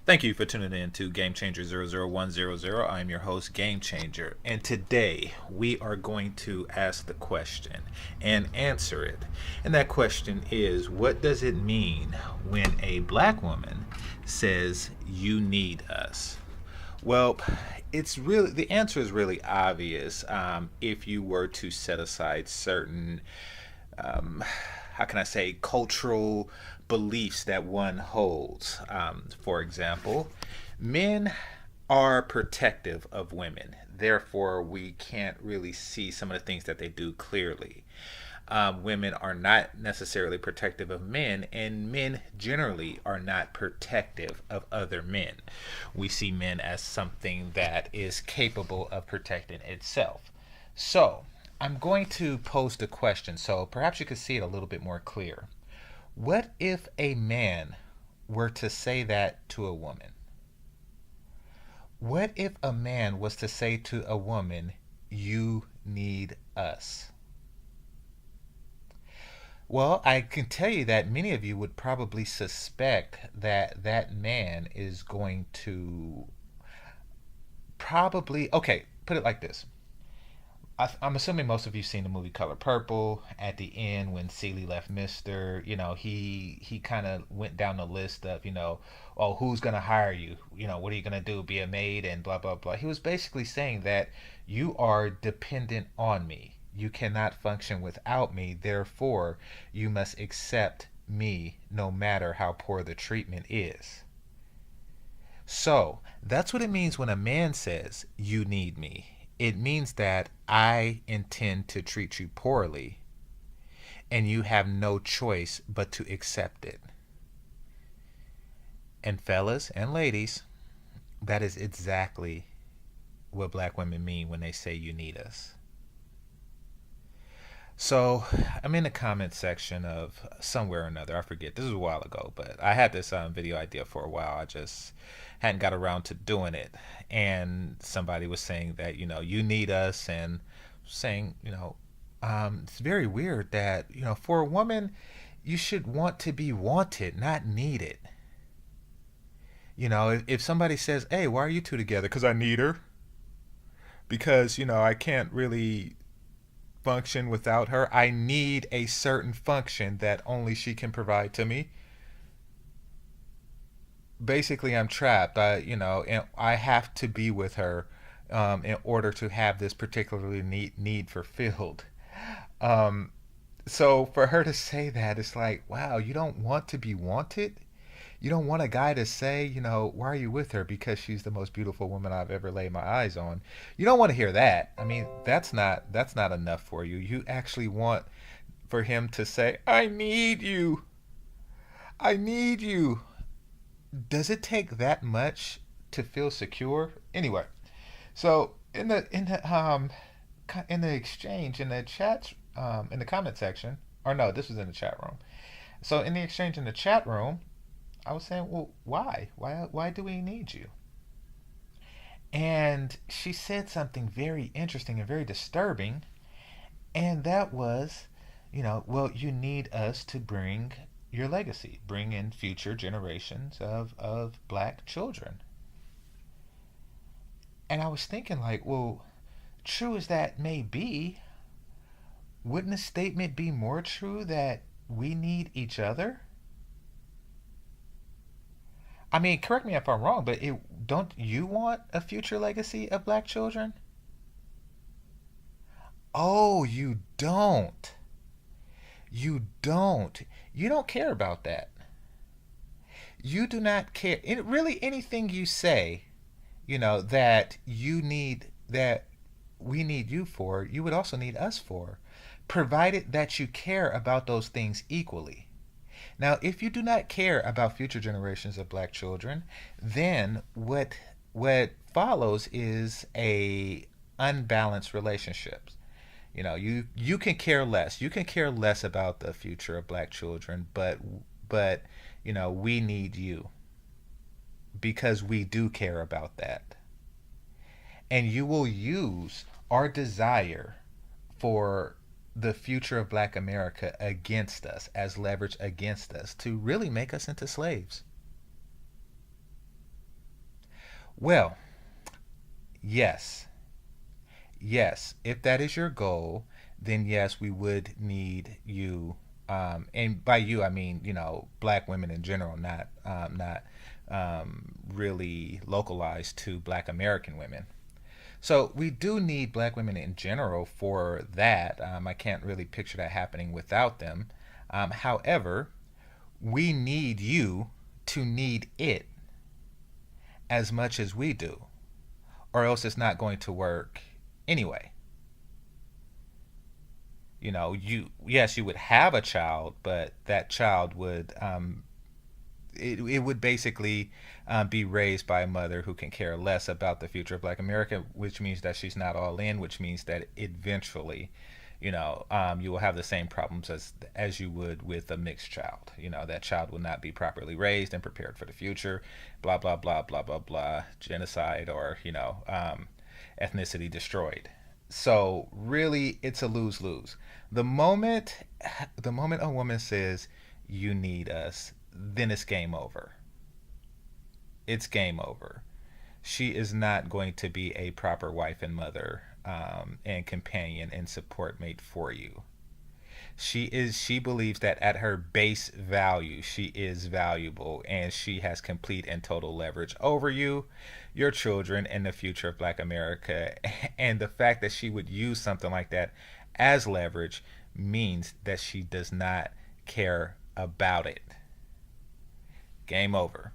Thank you for tuning in to Game Changer 00100. I'm your host, Game Changer, and today we are going to ask the question and answer it. And that question is, what does it mean when a black woman says, "You need us"? Well, it's really the answer is really obvious if you were to set aside certain how can I say, cultural beliefs that one holds. For example, men are protective of women. Therefore, we can't really see some of the things that they do clearly. Women are not necessarily protective of men, and men generally are not protective of other men. We see men as something that is capable of protecting itself. So, I'm going to pose the question so perhaps you could see it a little bit more clear. What if a man were to say that to a woman? What if a man was to say to a woman, "You need us"? Well, I can tell you that many of you would probably suspect that that man is going to probably, okay, put it like this. I'm assuming most of you seen the movie Color Purple. At the end, when Celie left Mister, he kind of went down the list of, oh, who's gonna hire you? What are you gonna do? Be a maid and blah blah blah. He was basically saying that you are dependent on me. You cannot function without me. Therefore, you must accept me, no matter how poor the treatment is. So that's what it means when a man says, "You need me." It means that I intend to treat you poorly, and you have no choice but to accept it. And fellas and ladies, that is exactly what black women mean when they say "you need us." So I'm in the comment section of somewhere or another. I forget. This was a while ago, but I had this video idea for a while. I just hadn't got around to doing it. And somebody was saying that you need us, and saying it's very weird that for a woman you should want to be wanted, not needed. If somebody says, "Hey, why are you two together?" "Because I need her. Because I can't really function without her. I need a certain function that only she can provide to me. Basically, I'm trapped. And I have to be with her in order to have this particularly need fulfilled." Um, so for her to say that, it's like, wow, you don't want to be wanted. You don't want a guy to say, "Why are you with her?" "Because she's the most beautiful woman I've ever laid my eyes on." You don't want to hear that. I mean, that's not enough for you. You actually want for him to say, "I need you. I need you." Does it take that much to feel secure? Anyway, so in the exchange in the chat in the comment section, or no, this was in the chat room. So in the exchange in the chat room, I was saying, "Well, why? Why do we need you?" And she said something very interesting and very disturbing, and that was, "Well, you need us to bring your legacy, bring in future generations of black children." And I was thinking, like, well, true as that may be, wouldn't the statement be more true that we need each other? I mean, correct me if I'm wrong, but don't you want a future legacy of black children? Oh, you don't. You don't. You don't care about that. You do not care. Really, anything you say, that you need, that we need you for, you would also need us for, provided that you care about those things equally. Now, if you do not care about future generations of black children, then what follows is a unbalanced relationship. You can care less. You can care less about the future of black children, but we need you because we do care about that. And you will use our desire for the future of black America against us, as leverage against us, to really make us into slaves. Well, yes. Yes. If that is your goal, then yes, we would need you. And by you, I mean, black women in general, not really localized to black American women. So we do need black women in general for that. I can't really picture that happening without them. However, we need you to need it as much as we do, or else it's not going to work anyway. You, yes, you would have a child, but that child would it would basically be raised by a mother who can care less about the future of Black America, which means that she's not all in, which means that eventually, you will have the same problems as you would with a mixed child. That child will not be properly raised and prepared for the future. Blah blah blah blah blah blah. Genocide or ethnicity destroyed. So really, it's a lose lose. The moment, the moment a woman says, "You need us," then it's game over. It's game over. She is not going to be a proper wife and mother, and companion and support mate for you. She believes that at her base value she is valuable, and she has complete and total leverage over you, your children, and the future of Black America. And the fact that she would use something like that as leverage means that she does not care about it. Game over.